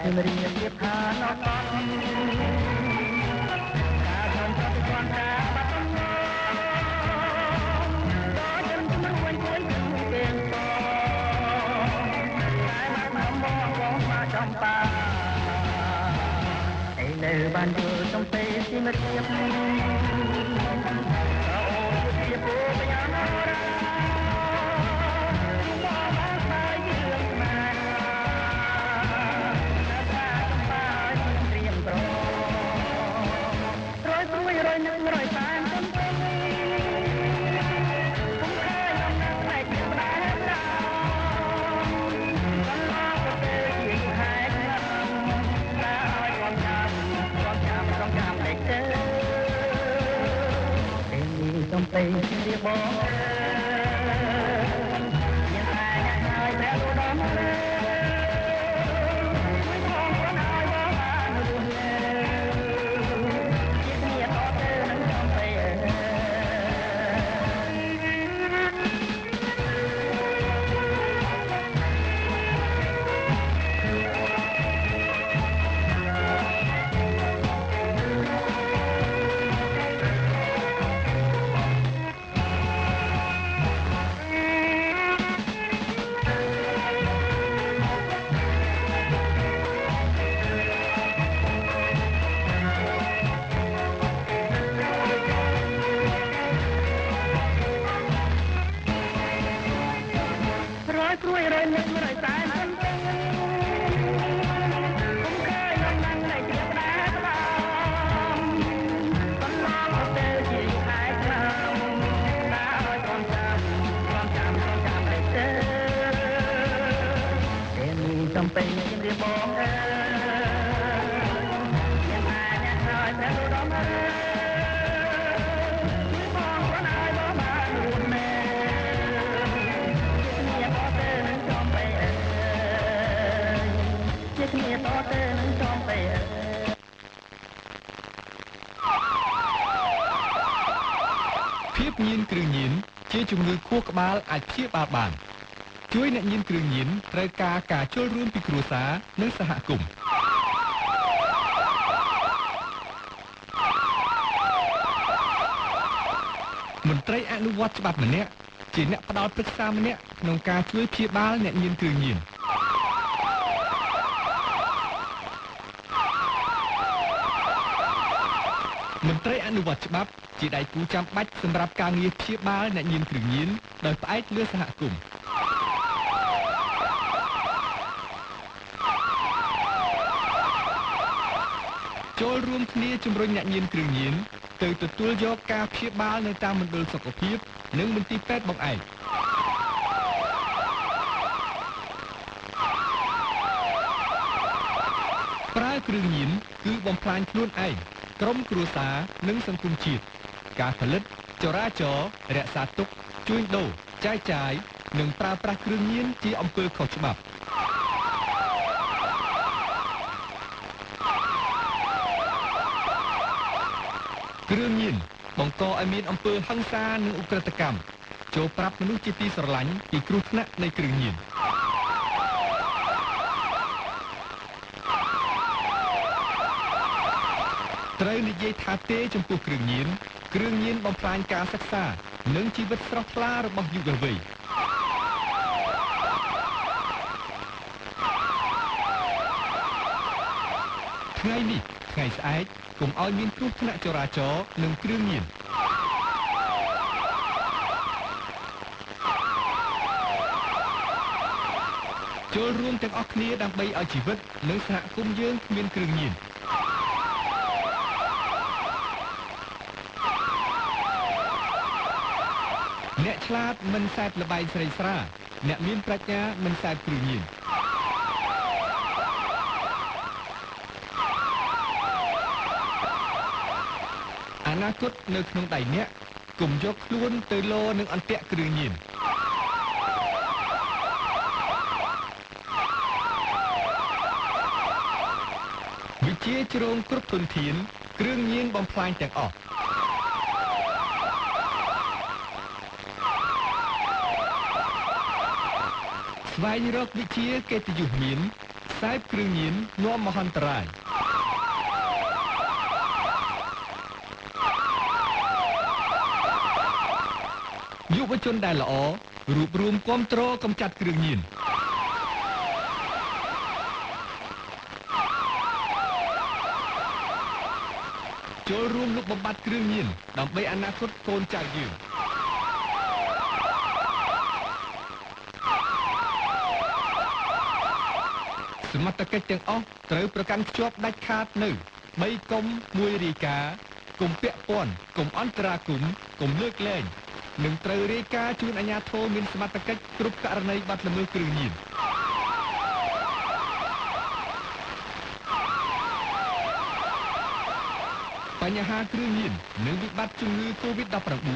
คือเรียนเรียบทานอตอนการทำตัวก่อนตาบัดนก็จนมันวันเกินเต็มปอได้มามองมองมาจอมตาไอ้เนื้อบ้านเดือต้องไปที่มาเทียบไปเรียบบอกยังไงยังไงแม่รู้ดำเลยไม่มองคนอายว่าบ้านดูแลยิ่งเงียบต่อเธอนั้นยอมไปกล้วยเรนนึกเมื่อไรตายมันเป็นผมเคยนั่งนั่งในเตียงดาตลอดตอนน้องเขาเจอที่อยู่ท้ายกลางน้าคอยความจำให้เจอเอ็นจำเป็นยังเรียบบอกยังไงยังคอยแพ้ดูดอมភាពញៀនគ្រឿងញៀនជាជំងឺខួរក្បាលអាចព្យាបាលបានជួយអ្នកញៀនគ្រឿងញៀនត្រូវការចូលរួមពីគ្រួសារនិងសហគមន៍មន្ត្រីអនុវត្តច្បាប់ម្នាក់ជាអ្នកផ្ដល់ប្រឹក្សាម្នាក់ក្នុងការជួយព្យាបាលអ្នកញៀនគ្រឿងញៀនមន្ត្រីអនុវត្តច្បាប់ជាដៃគូចាំបាច់សម្រាប់ការងារព្យាបាលអ្នកញៀនគ្រឿងញៀនដោយផ្អែកលើសហគមន៍ចូលរួមគ្នាជំរុញអ្នកញៀនគ្រឿងញៀនទៅទទួលយកការព្យាបាលនៅតាមមណ្ឌលសុខភាពនិងមន្ទីរពេទ្យបង្អែកប្រើគ្រឿងញៀនគឺបំផ្លាញខ្លួនឯងក្រុមគ្រួសារនិងសង្គមជាតិការផលិតចរាចរណ៍រក្សាទុកជួញដូរចែកចាយនិងប្រើប្រាស់គ្រឿងញៀនជាអំពើខុសច្បាប់គ្រឿងញៀនបង្កឲ្យមានអំពើហិង្សានិងឧក្រិដ្ឋកម្មចូលប្រាប់មនុស្សជាទីស្រឡាញ់ពីគ្រោះថ្នាក់នៃគ្រឿងញៀនត្រូវនិយាយថាទេចំពោះគ្រឿងញៀនបំផ្លាញការសិក្សានិងជីវិតស្រស់ថ្លារបស់យុវវ័យថ្ងៃនេះថ្ងៃស្អែកកុំឲ្យមានគ្រោះថ្នាក់ចរាចរណ៍និងគ្រឿងញៀនចូលរួមទាំងអស់គ្នាដើម្បីឲ្យជីវិតនិងសហគមន៍យើងគ្មានគ្រឿងញៀនអ្នកឆ្លាតមិនសែបល្បែងស្រីស្រាអ្នកមានប្រាជ្ញាមិនសែបគ្រឿងញៀនអនាគតនៅក្នុងដៃអ្នកកុំយកខ្លួនទៅលោនឹងអន្ទាក់គ្រឿងញៀនវិជាជ្រងគ្រប់ធនធានគ្រឿងញៀនបំផ្លាញទាំងអស់ស្វែងរកវិជាកិត្តិយសមាន ខ្សែគ្រឿងញៀននាំមហន្តរាយយុវជនដែលល្អរួបរวมគាំទ្រកម្ចាត់គ្រឿងញៀនចូលរួមលុបបំបាត់គ្រឿងញៀនដើម្បីអនាគតកូនចៅយើងសមត្ថកិច្ចទាំងអស់ត្រូវប្រកាន់ខ្ជាប់ដាច់ខាតនៅ3កុំ1រាយការណ៍កុំពាក់ព័ន្ធកុំអន្តរាគមន៍កុំលើកលែងនិងត្រូវរាយការណ៍ជូនអាជ្ញាធរមានសមត្ថកិច្ចគ្រប់ករណីបទល្មើសគ្រឿងញៀនបញ្ហាគ្រឿងញៀននិងវិបត្តិជំងឺ COVID-19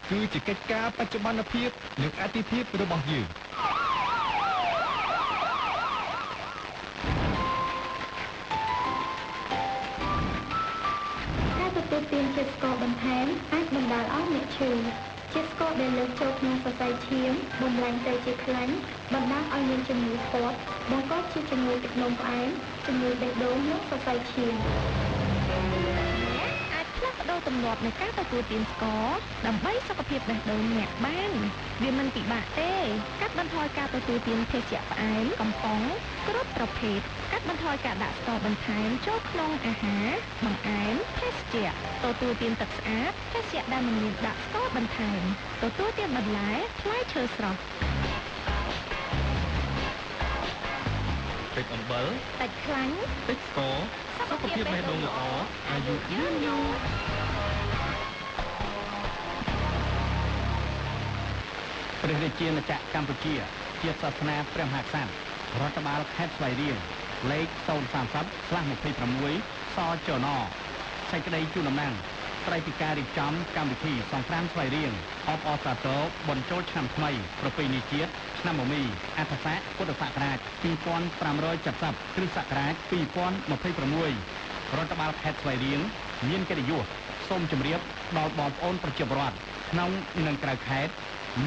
គឺជាកិច្ចការបច្ចុប្បន្នភាពនិងអាទិភាពរបស់យើងការទទួលទានជាតិស្ករបន្ថែមអាចបណ្ដាលឲ្យអ្នកឈឺជាតិស្ករដែលលើសចូលក្នុងសរសៃឈាមបំលែងទៅជាខ្លាញ់បណ្ដាលឲ្យមានជំងឺធាត់បង្កជាជំងឺទឹកនោមផ្អែមជំងឺបេះដូងនិងសរសៃឈាមផ្លាស់ប្ដូរទម្លាប់នៃការទទួលទានស្ករដើម្បីសុខភាពបេះដូងអ្នកបានវាមិនពិបាកទេកាត់បន្ថយការទទួលទានភេសជ្ជៈផ្អែមកំប៉ុងគ្រប់ប្រភេទកាត់បន្ថយការដាក់ស្ករបន្ថែមចូលក្នុងអាហារបង្អែមភេសជ្ជៈទទួលទានទឹកស្អាតភេសជ្ជៈដែលមិនមានដាក់ស្ករបន្ថែមទទួលទានបន្លែផ្លែឈើស្រស់តិចអំបិលតិចខ្លាញ់តិចស្ករសុខភាពបេះដូងល្អអាយុយឺនយូរព្រះរាជាណាចក្រកម្ពុជាជាសាសនាព្រះមហាក្សត្ររដ្ឋបាលខេត្តស្វាយរៀងលេខ030/26សចនសេចក្តីជូនតំណាងស្ដីពីការរៀបចំកម្មវិធីសង្ក្រាន្តស្វាយរៀងអបអរសាទរបញ្ចូលឆ្នាំថ្មីប្រពៃណីជាតិឆ្នាំមមីអត្តស័កពុទ្ធសករាជ2570គ្រិស្តសករាជ2026រដ្ឋបាលខេត្តស្វាយរៀងមានកិត្តិយសសូមជម្រាបដល់បងប្អូនប្រជាពលរដ្ឋក្នុងនិងក្រៅខេត្ត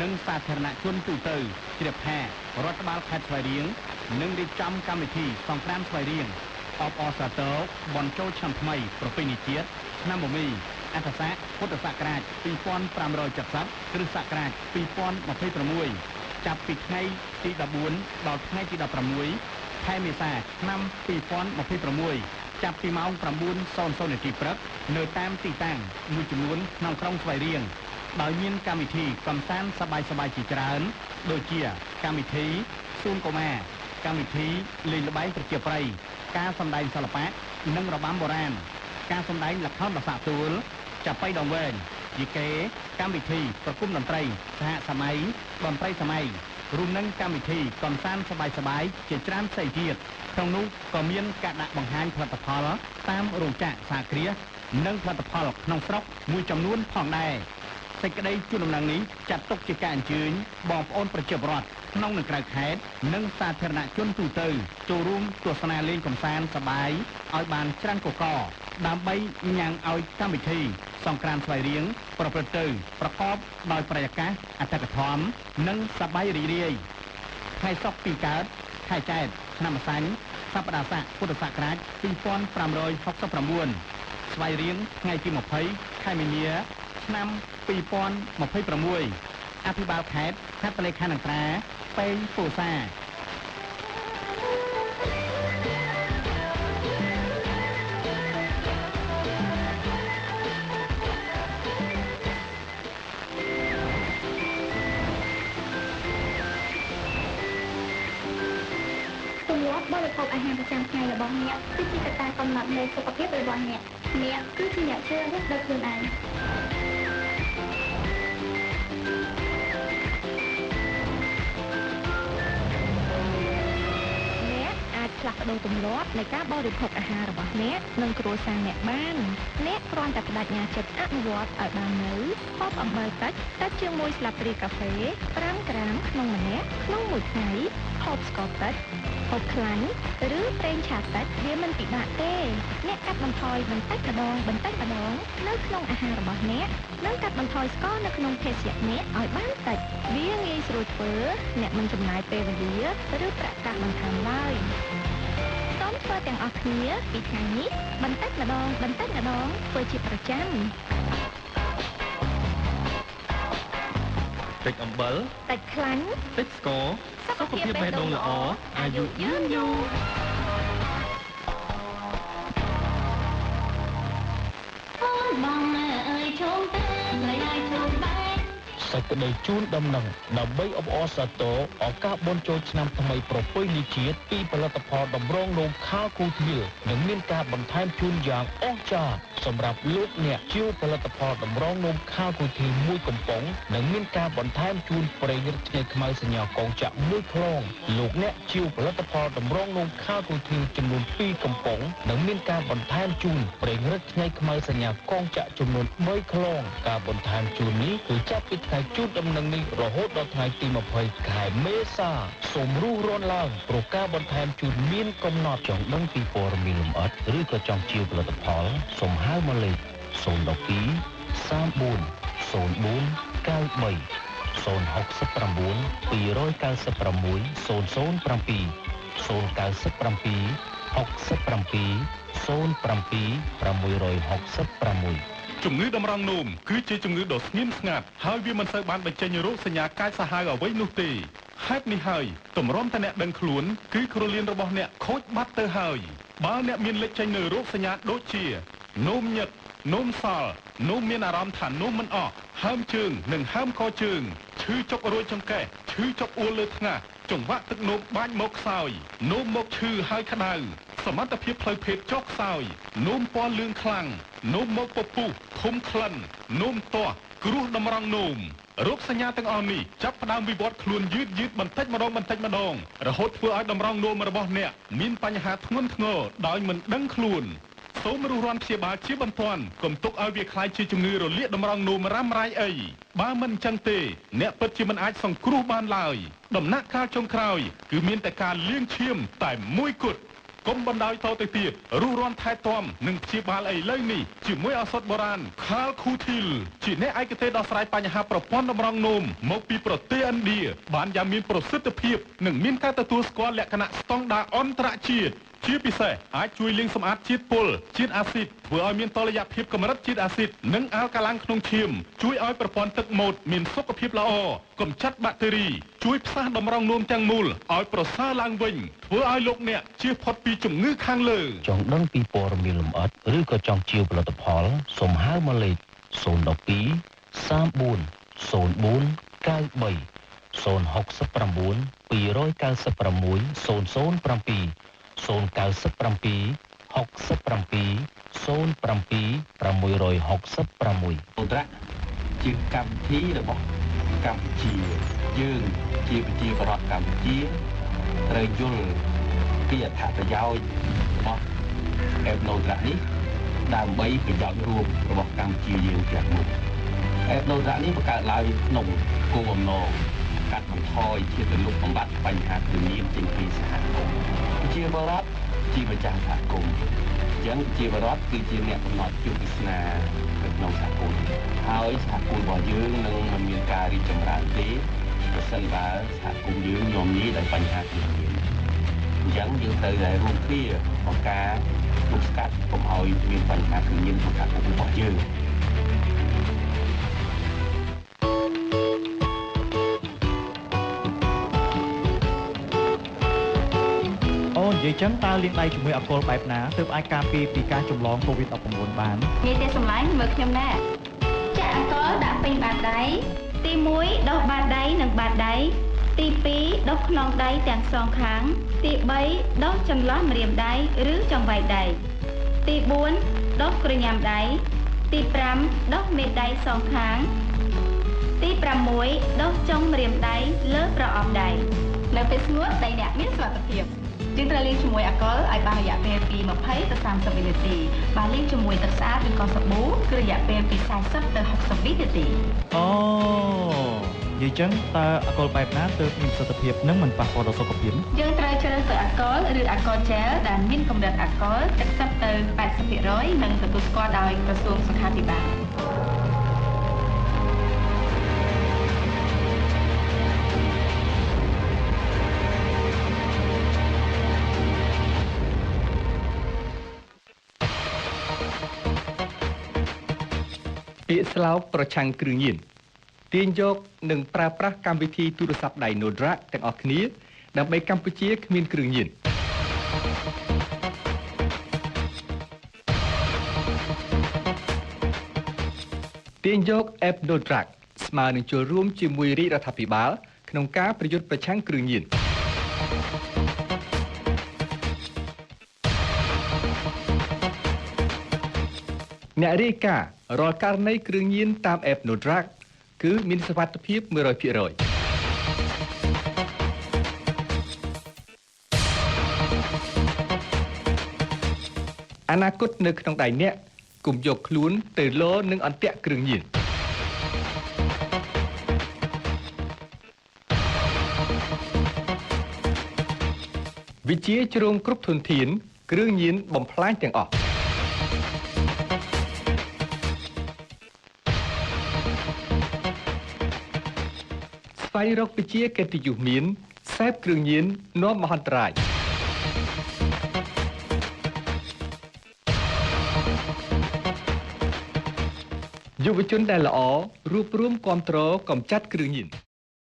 និងសាធារណជនទូទៅជ្រាបថារដ្ឋបាលខេត្តស្វាយរៀងនឹងរៀបចំកម្មវិធីសង្ក្រាន្តស្វាយរៀងអបអរសាទរបញ្ចូលឆ្នាំថ្មីប្រពៃណីជាតិឆ្នាំមមីអត្តស័កពុទ្ធសករាជ2570គ្រិស្តសករាជ2026ចាប់ពីថ្ងៃទី14ដល់ថ្ងៃទី16ខែមេសាឆ្នាំ2026ចាប់ពីម៉ោង 9:00 នាទីព្រឹកនៅតាមទីតាំងមួយចំនួនក្នុងក្រុងស្វាយរៀងដោយមានកម្មវិធីកម្សាន្តសប្បាយៗជាច្រើនដូចជាកម្មវិធីសួនកុមារកម្មវិធីលេងល្បែងប្រជាប្រិយការសម្ដែងសិល្បៈនិងរបាំបុរាណការសម្ដែងល្ខោនបាសាទួលចាប៉ីដងវែងយីកេកម្មវិធីប្រគំតន្ត្រីសហសម័យតន្ត្រីសម័យរួមនឹងកម្មវិធីកម្សាន្តសប្បាយៗជាច្រើនផ្សេងទៀតក្នុងនោះក៏មានការដាក់បង្ហាញផលិតផលតាមរោងចក្រសហគ្រាសនិងផលិតផលក្នុងស្រុកមួយចំនួនផងដែរសេចក្តីជូនដំណឹងនេះចាត់ទុកជាការអញ្ជើញបងប្អូនប្រជាពលរដ្ឋក្នុងនិងក្រៅខេត្តនិងសាធារណជនទូទៅចូលរួមទស្សនាលេងកម្សាន្តសប្បាយឲ្យបានច្រើនកកដើម្បីញ៉ាំងឲ្យកម្មវិធីសង្ក្រាន្តស្វាយរៀងប្រព្រឹត្តទៅប្រកបដោយបរិយាកាសអធិកធម៌និងសប្បាយរីករាយថ្ងៃសុក្រពីកើតខែចែកឆ្នាំម្សាញ់សប្តាហ៍ស័កពុទ្ធសករាជ2569ស្វាយរៀងថ្ងៃទី20ខែមីនាឆ្នាំ2026អភិបាលខេត្តខេត្តលេខានន្ត្រាពេញពោធិ៍សាបរិភោគអាហារប្រចាំថ្ងៃរបស់អ្នកគឺជាកត្តាកំណត់នៃសុខភាពរបស់អ្នកគឺជាអ្នកជ្រើសរើសដោយខ្លួនឯងផ្លាស់ប្ដូរទម្លាប់នៃការបរិភោគអាហាររបស់អ្នកនិងគ្រួសារអ្នកបានអ្នកគ្រាន់តែបដិញ្ញាចិត្តអនុវត្តឲ្យបាននៅហូបអំបិលតិចជាមួយស្លាបព្រាកាហ្វេ5ក្រាមក្នុងម្នាក់ក្នុងមួយថ្ងៃហូបស្ករតិចហូបខ្លាញ់ឬប្រេងឆាតិចវាមិនពិបាកទេអ្នកកាត់បន្ថយបន្តិចម្ដងនៅក្នុងអាហាររបស់អ្នកនិងកាត់បន្ថយស្ករនៅក្នុងភេសជ្ជៈអ្នកឲ្យបានតិចវាងាយស្រួលធ្វើអ្នកមិនចំណាយពេលវេលាឬប្រាក់កាសបន្ថែមឡើយ ធ្វើទាំងអស់គ្នាពីថ្ងៃនេះបន្តិចម្ដងធ្វើជាប្រចាំ តិចអំបិល តិចខ្លាញ់ តិចស្ករសុខភាពបេះដូងល្អអាយុយឺនយូរ បងអើយជុំទៅlấy aiជុំបែក សេចក្តីជូនដំណឹងដើម្បីអបអរសាទរឱកាសបុណ្យចូលឆ្នាំថ្មីប្រពៃណីជាតិពីផលិតផលតម្រងនោមខាគូធាលនិងមានការបន្ថែមជូនយ៉ាងអស្ចារ្យសម្រាប់លោកអ្នកជាវផលិតផលតម្រងនោមខាគូធាលមួយកំប៉ុងនិងមានការបន្ថែមជូនប្រេងរឹតឆ្នៃខ្មៅសញ្ញាកងចាក់មួយខ្លងលោកអ្នកជាវផលិតផលតម្រងនោមខាគូធាលចំនួន2កំប៉ុងនិងមានការបន្ថែមជូនប្រេងរឹតឆ្នៃខ្មៅសញ្ញាកងចាក់ចំនួន3ខ្លងការបន្ថែមជូននេះគឺចាប់ពីថ្ងៃជូនដំណឹងនេះរហូតដល់ថ្ងៃទី20ខែមេសាសូមរស់រានឡើងព្រោះការបន្ថែមជូនមានកំណត់ចង់ដឹងពីព័ត៌មានលម្អិតឬក៏ចង់ជាផលិតផលសូមហៅមកលេខ012 34 04 93 069 296 007 097 67 07 ជំងឺតម្រងនោមគឺជាជំងឺដ៏ស្ងៀមស្ងាត់ហើយវាមិនសូវបានបញ្ចេញរោគសញ្ញាកាចសាហាវអ្វីនោះទេហេតុនេះហើយទម្រាំតែអ្នកដឹងខ្លួនគឺគ្រលានរបស់អ្នកខូចបាត់ទៅហើយបើអ្នកមានលេចចេញនៅរោគសញ្ញាដូចជានោមញឹកនោមសល់នោមមានអារម្មណ៍ថានោមមិនអស់ហើមជើងនិងហើមកជើងឈឺចុករួចចង្កេះឈឺចុកអួលលើថ្ងាសចង្វាក់ទឹកនោមបាញ់មកខ្សោយនោមមកឈឺហើយក្តៅសមត្ថភាពផ្លូវភេទចុះខ្សោយនោមពណ៌លឿងខ្លាំងនោមមកពពុះធំក្លិននោមទាស់គ្រោះតម្រង់នោមរោគសញ្ញាទាំងអស់នេះចាប់ផ្ដើមវិវត្តខ្លួនយឺតបន្តិចម្ដងរហូតធ្វើឲ្យតម្រង់នោមរបស់អ្នកមានបញ្ហាធ្ងន់ធ្ងរដោយមិនដឹងខ្លួនសូមរស់រានព្យាបាលជាបន្ទាន់កុំទុកឲ្យវាក្លាយជាជំងឺរលាកតម្រង់នោមរ៉ាំរ៉ៃអីបើមិនអញ្ចឹងទេអ្នកពិតជាមិនអាចសង្គ្រោះបានឡើយដំណាក់កាលចុងក្រោយគឺមានតែការលាងឈាមតែមួយគត់កុំបណ្ដោយតទៅទៀតរស់រានថែទាំនិងព្យាបាលឥឡូវនេះជាមួយឱសថបុរាណខាលខូធីលជាអ្នកឯកទេសដោះស្រាយបញ្ហាប្រព័ន្ធតម្រង់នោមមកពីប្រទេសឥណ្ឌាបានយ៉ាងមានប្រសិទ្ធភាពនិងមានការទទួលស្គាល់លក្ខណៈស្តង់ដារអន្តរជាតិជាពិសេសអាចជួយលាងសម្អាតជាតិពុលជាតិអាស៊ីតធ្វើឲ្យមានតុល្យភាពកម្រិតជាតិអាស៊ីតនិងអាល់កាឡាំងក្នុងឈាមជួយឲ្យប្រព័ន្ធទឹកមាត់មានសុខភាពល្អកម្ចាត់បាក់តេរីជួយផ្សះតម្រង់នោមទាំងមូលឲ្យប្រសើរឡើងវិញធ្វើឲ្យលោកអ្នកជៀសផុតពីជំងឺខាងលើចង់ដឹងពីព័ត៌មានលម្អិតឬក៏ចង់ជាផលិតផលសូមហៅមកលេខ012 34 04 93 069 296 007 097 67 07 666 ឧត្តរជាកម្មវិធីរបស់កម្ពុជាយើងជាប្រជាពលរដ្ឋកម្ពុជាត្រូវយល់ពីអត្ថប្រយោជន៍របស់អេបណូត្រានេះដើម្បីប្រយោជន៍រួមរបស់កម្ពុជាយើងទាំងមូលអេបណូត្រានេះបង្កើតឡើងក្នុងគោលបំណងកាត់បន្ថយជាតិរលុបបំបត្តិបញ្ហាគ្រឿងញៀនចេញពីសហគមន៍ជាបរិបទជាម្ចាស់សហគមន៍អញ្ចឹងជាបរិបទគឺជាអ្នកកំណត់យុទ្ធសាស្ត្រនៅក្នុងសហគមន៍ហើយសហគមន៍របស់យើងនឹងមិនមានការរីកចម្រើនទេប្រសិនបើសហគមន៍យើងញោមញីដោយបញ្ហាគ្រឿងញៀនអញ្ចឹងយើងត្រូវតែរួមគ្នាក្នុងការទប់ស្កាត់កុំឲ្យមានបញ្ហាគ្រឿងញៀនក្នុងសហគមន៍របស់យើងនិយាយចឹងតើលាងដៃជាមួយអាល់កុលបែបណាទើបអាចការពារពីការចម្លង COVID-19 បាននិយាយទេសម្លាញ់មើលខ្ញុំដែរចាក់អាល់កុលដាក់ពេញបាតដៃទី1ដុសបាតដៃនិងបាតដៃទី2ដុសខ្នងដៃទាំងសងខាងទី3ដុសចន្លោះម្រាមដៃឬចង្វែកដៃទី4ដុសក្រញាំដៃទី5ដុសមេដៃសងខាងទី6ដុសចុងម្រាមដៃលើប្រអប់ដៃនៅពេលស្ងួតដៃអ្នកមានសុវត្ថិភាពយើងត្រូវលាងជាមួយអាល់កុលឲ្យបានរយៈពេលពី20ទៅ30វិនាទីបើលាងជាមួយទឹកស្អាតឬក៏សាប៊ូគឺរយៈពេលពី40ទៅ60វិនាទីអូនិយាយចឹងតើអាល់កុលបែបណាទើបមានប្រសិទ្ធភាពនិងមិនប៉ះពាល់ដល់សុខភាពយើងត្រូវជ្រើសរើសអាល់កុលឬអាល់កុលជែលដែលមានកម្រិតអាល់កុល70ទៅ80%និងទទួលស្គាល់ដោយក្រសួងសុខាភិបាល កស្លោកប្រឆាំងគ្រឿងញៀនទាញយកនិងប្រើប្រាស់កម្មវិធីទូរស័ព្ទដៃ No Drug ទាំងអស់គ្នាដើម្បីកម្ពុជាគ្មានគ្រឿងញៀនទាញយក App No Drug ស្មើនឹងចូលរួមជាមួយរាជរដ្ឋាភិបាលក្នុងការប្រយុទ្ធប្រឆាំងគ្រឿងញៀនអ្នករាយការណ៍រាល់ករណីគ្រឿងញៀនតាម App No Drug គឺមានសុវត្ថិភាព 100%អនាគតនៅក្នុងដៃអ្នកកុំយកខ្លួនទៅលនឹងអន្ទាក់គ្រឿងញៀនវិជាជ្រងគ្រប់ធនធានគ្រឿងញៀនបំផ្លាញទាំងអស់ស្វែងរកវិជាកិត្តិយសមានសេពគ្រឿងញៀននាំមហន្តរាយយុវជនដែលល្អរួបរวมគាំទ្រកម្ចាត់គ្រឿងញៀន